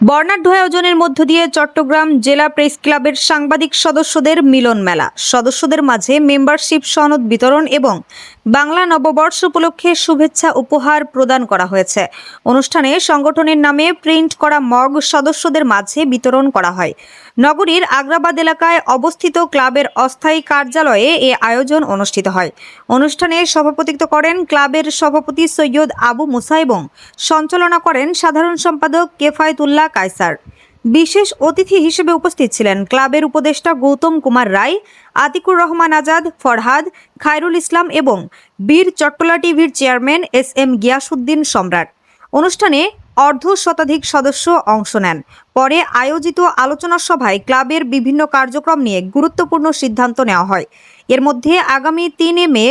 বর্ণাঢ্য আয়োজনের মধ্য দিয়ে চট্টগ্রাম জেলা প্রেস ক্লাবের সাংবাদিক সদস্যদের মিলন মেলা, সদস্যদের মাঝে মেম্বারশিপ সনদ বিতরণ এবং বাংলা নববর্ষ উপলক্ষে শুভেচ্ছা উপহার প্রদান করা হয়েছে। অনুষ্ঠানে সংগঠনের নামে প্রিন্ট করা মগ সদস্যদের মাঝে বিতরণ করা হয়। নগরীর আগ্রাবাদ এলাকায় অবস্থিত ক্লাবের অস্থায়ী কার্যালয়ে এ আয়োজন অনুষ্ঠিত হয়। অনুষ্ঠানে সভাপতিত্ব করেন ক্লাবের সভাপতি সৈয়দ আবু মুসা এবং সঞ্চালনা করেন সাধারণ সম্পাদক কেফায়েতুল্লাহ কায়সার। বিশেষ অতিথি হিসেবে উপস্থিত ছিলেন ক্লাবের উপদেষ্টা গৌতম কুমার রায়, আতিকুর রহমান আজাদ, ফরহাদ, খায়রুল ইসলাম এবং বীর চট্টলা টিভির চেয়ারম্যান এস.এম. গিয়াসউদ্দিন সম্রাট। অনুষ্ঠানে অর্ধশতাধিক সদস্য অংশ নেন। পরে আয়োজিত আলোচনা সভায় ক্লাবের বিভিন্ন কার্যক্রম নিয়ে গুরুত্বপূর্ণ সিদ্ধান্ত নেওয়া হয়। এর মধ্যে আগামী ৩ মে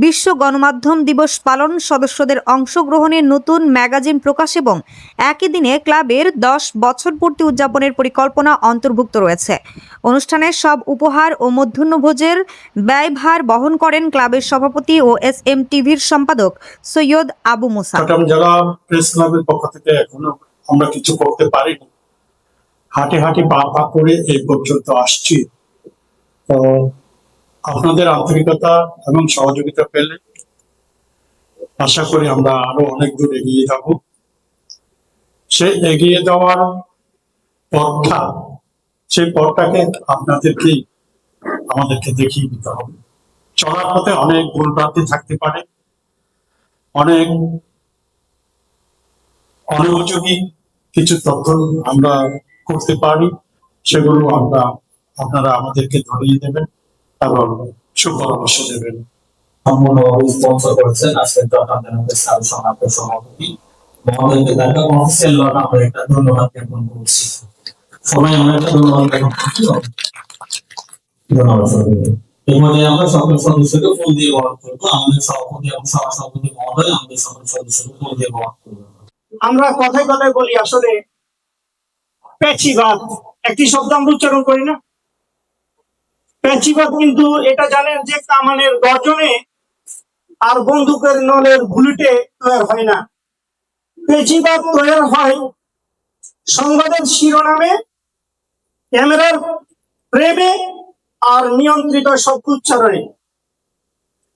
বিশ্ব গণমাধ্যম দিবস পালন, সদস্যদের অংশগ্রহণে নতুন ম্যাগাজিন প্রকাশ এবং একই দিনে ক্লাবের ১০ বছর পূর্তি উদযাপনের পরিকল্পনা অন্তর্ভুক্ত রয়েছে। অনুষ্ঠানে সব উপহার ও মধ্যাহ্নভোজের ব্যয়ভার বহন করেন ক্লাবের সভাপতি ও এস.এম. টিভির সম্পাদক সৈয়দ আবু মুসা। চট্টগ্রাম জেলা প্রেস ক্লাবের পক্ষ থেকে এখনো আমরা কিছু করতে পারিনি, হাঁটি হাঁটি পা পা করে এই পর্যন্ত আসছি। তো আপনাদের আন্তরিকতা এবং সহযোগিতা পেলে আশা করি আমরা আরো অনেক দূর এগিয়ে যাব। সেই এগিয়ে যাওয়ার পথটা, সেই পথটাকে আপনাদেরকেই আমাদেরকে দেখিয়ে দিতে হবে। চলার পথে অনেক ভুলভ্রান্তি থাকতে পারে, অনেক অনুপযোগী কিছু তথ্য আমরা করতে পারি, সেগুলো আপনারা আমাদেরকে ধরিয়ে দেবেন এবং সুপরামর্শ দেবেন। সম্পূর্ণভাবে স্পন্সর করেছেন আজকের চট্টগ্রাম সভাপতি মহোদয়কে তাকে অফিসিয়াল আমরা একটা ধন্যবাদ জ্ঞাপন করছি। সবাই আমরা একটা ধন্যবাদ জ্ঞাপন করছি। ধন্যবাদ। এই পর্যায়ে আমরা সকল সদস্যকে ফুল দিয়ে বরণ করবো। আমাদের সভাপতি এবং সভাপতি মহোদয় আমাদের সকল সদস্যকে ফুল দিয়ে বরণ করবো। আমরা কথায় কথায় বলি আসলে প্যাচিবাদ একটি শব্দ আমরা উচ্চারণ করি না। প্যাচিবাদ কিন্তু এটা জানেন যে কামানের গর্জনে আর বন্দুকের নলের বুলেটে তৈরি হয় না। প্যাচিবাদ তৈরি হয় সংবাদের শিরোনামে, ক্যামেরার ফ্রেমে আর নিয়ন্ত্রিত শব্দ উচ্চারণে।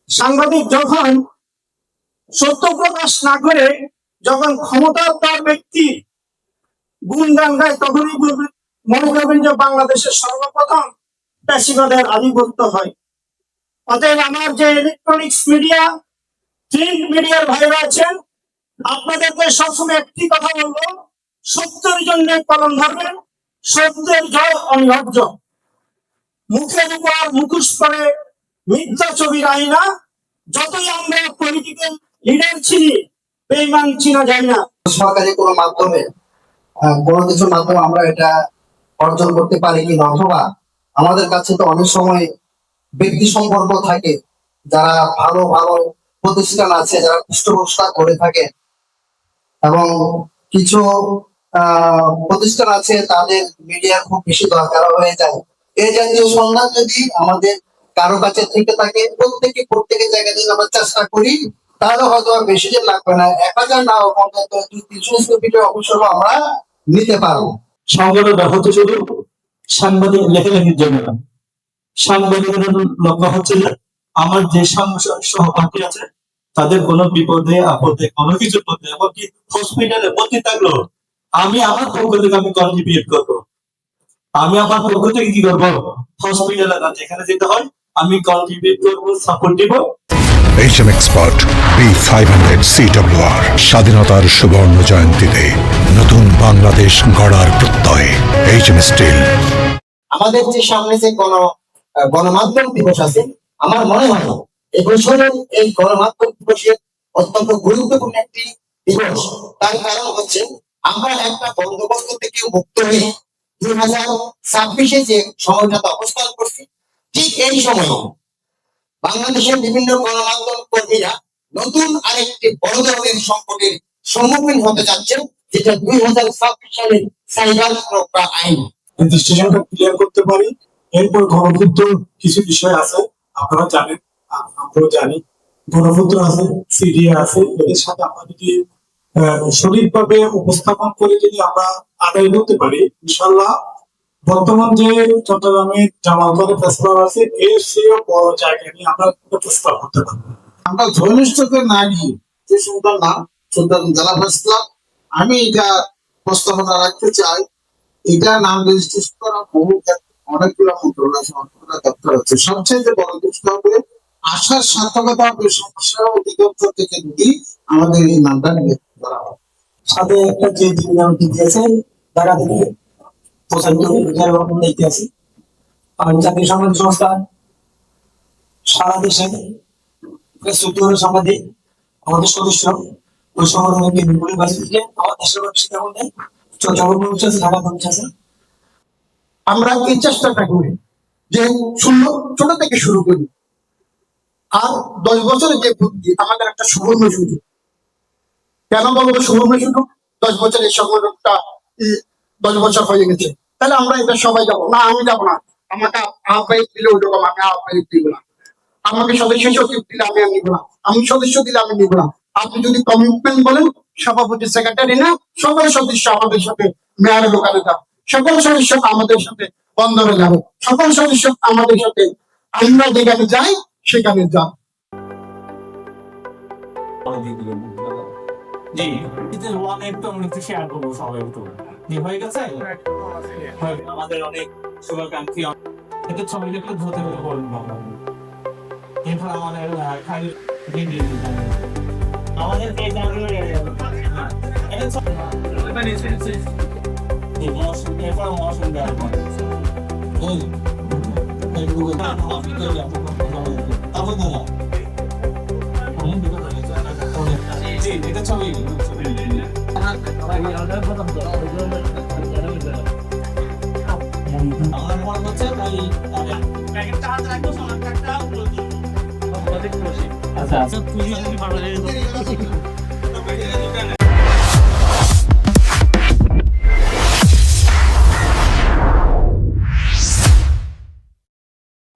সাংবাদিক যখন সত্য প্রকাশ না করে, যখন ক্ষমতার তার ব্যক্তি গুণগান গায়, তখনই মনে করবেন যে বাংলাদেশের সর্বপ্রথম প্যাসিবাদের আধিপত্য হয়। অতএব আমার যে ইলেকট্রনিক্স মিডিয়া, প্রিন্ট মিডিয়ার ভাইরা আছেন, আপনাদেরকে সবসময় একটি কথা বলবো, সত্যের জন্য কলম ধরবেন, সত্যের জয় অনিবার্য। মুখের উপর মুখোশ পরে মিথ্যা ছবির আয়না, যতই আমরা পলিটিক্যাল লিডার ছিলি, বেঈমান চিনা যায় না। সরকারি কোনো মাধ্যমে কোনো কিছুর মাধ্যমে আমরা এটা অর্জন করতে পারি কিনা, অথবা আমাদের কাছে তো অনেক সময় ব্যক্তি সম্পর্ক থাকে, যারা ভালো ভালো প্রতিষ্ঠান আছে, যারা পৃষ্ঠপোষকতা করে থাকে, এবং কিছু প্রতিষ্ঠান আছে তাদের মিডিয়া খুব বেশি দরকার হয়ে যায়। এই জাতীয় সন্ধান যদি আমাদের কারো কাছে থেকে থাকে, প্রত্যেকের জায়গায় যদি আমরা চেষ্টা করি, তাহলে হয়তো বেশি দিন লাগবে না, 1000 না হোক অন্তত 300 স্কয়ার ফিটের অবসর আমরা নিতে পারবো। সংগঠনটা হচ্ছে শুধু সাংবাদিক লেখালেখির জন্য না, সাংবাদিকের লক্ষ্য হচ্ছে যে আমার যে সহপাঠী আছে তাদের কোনো বিপদে আপদে কোনো কিছুর মধ্যে, এমনকি হসপিটালে ভর্তি থাকলো, আমি আমার পক্ষ থেকে আমি কন্ট্রিবিউট করবো। আমি আমার পক্ষ থেকে কি করবো, হসপিটালে না, যেখানে যেতে হয় আমি কন্ট্রিবিউট করবো, সাপোর্ট দিব। HM Expert B500 CWR স্বাধীনতার সুবর্ণ জয়ন্তীতে নতুন বাংলাদেশ গড়ার প্রত্যয় HM Steel। আমাদের যে সামনে যে গণমাধ্যম দিবস আছে, আমার মনে হয় এই বছরের এই গণমাধ্যম দিবসের অত্যন্ত গুরুত্বপূর্ণ একটি দিবস। তার কারণ হচ্ছে আমরা একটা বন্দোবস্ত থেকে মুক্ত হয়ে 2026-এ যে সময়টাতে অবস্থান করছি, ঠিক এই সময় বাংলাদেশের বিভিন্ন গণমাধ্যম কর্মীরা নতুন আরেকটি বড় ধরনের সংকটের সম্মুখীন হতে যাচ্ছেন, যেটা 2026 সালের সাইবার সুরক্ষা আইন। ডিসিশনটা ক্লিয়ার করতে পারি। এরপর গণপূর্ত কিছু বিষয় আছে, আপনারা জানেন, আমরাও জানি। গণপূর্ত আছে, সিডিএ আছে, এদের সাথে আমরা যদি সঠিকভাবে উপস্থাপন করে যদি আমরা আদায় করতে পারি, ইনশাল্লাহ বর্তমান যে চট্টগ্রামের জামালপুরে ফেস্টিভ্যাল আছে এর চেয়েও বড় জায়গা নিয়ে আমরা প্রস্তাব করতে পারবো। আমরা ধর্মিষ্ঠকে না গিয়ে যে সুন্দর নাম সুন্দর জেলা প্রেস ক্লাব, আমি এটা প্রস্তাবনা রাখতে চাই। এটা নাম রেজিস্ট্রেশন করা বহু অনেকগুলো মন্ত্রণালয় দপ্তর আছে। সবচেয়ে বড় বিষয় হবে আশার সার্থকতা হবে সমস্যা অধিদপ্তর থেকে যদি আমাদের এই নামটা নিয়ে ধরা হয়। সাথে একটা যে নামটি দিয়েছে তারা থেকে ইতিহাসে জাতীয় সাংবাদিক সংস্থা সারা দেশে সাংবাদিক আমাদের সদস্য ওই সংগঠনের কেন্দ্রগুলি বাঁচিয়ে দিলে আমার দেশের মানুষের কেমন নেই জগন্নাথ আছে, ঢাকা আছে। আমরা এই চেষ্টাটা করি যে ছোট থেকে শুরু করি, আর 10 বছরের যে বুদ্ধি আমাদের একটা সুবর্ণ সুযোগ। কেন বলবো সুবর্ণ সুযোগ? 10 বছরের সংগঠনটা 10 বছর হয়ে গেছে, তাহলে আমরা এটা সবাই যাবো না? আমি যাবো না, আমাকে আহ্বায়ক দিলে ওই রকম আমি আহ্বায়ক দিব না, আমাকে সদস্য সচিব দিলে আমি নিব না, আমি সদস্য দিলে আমি নিব না। আপনি যদি কমিটমেন্ট বলেন, সভাপতি সেক্রেটারি না, সকল সদস্য আমাদের সাথে মেয়রের দোকানে যাও, সকল সদস্য আমাদের সাথে বন্দরে যাবে, সকল সদস্য আমাদের সাথে আমরা যেখানে যাই সেখানে যাও। জি, এটা ওয়ান একটু আমরা একটু শেয়ার করবো সবাই একটু। জি, হয়ে গেছে? আমাদের অনেক শুভাকাঙ্ক্ষী এটা সবাই একটু ধরতে হলে বলুন বাবা। এরপর আমাদের খালি আমাদের এই জায়গাগুলো এটা সব এরপর মৌসুম দেওয়ার পর জি, এটা ছবি আমার মনে হচ্ছে আচ্ছা আচ্ছা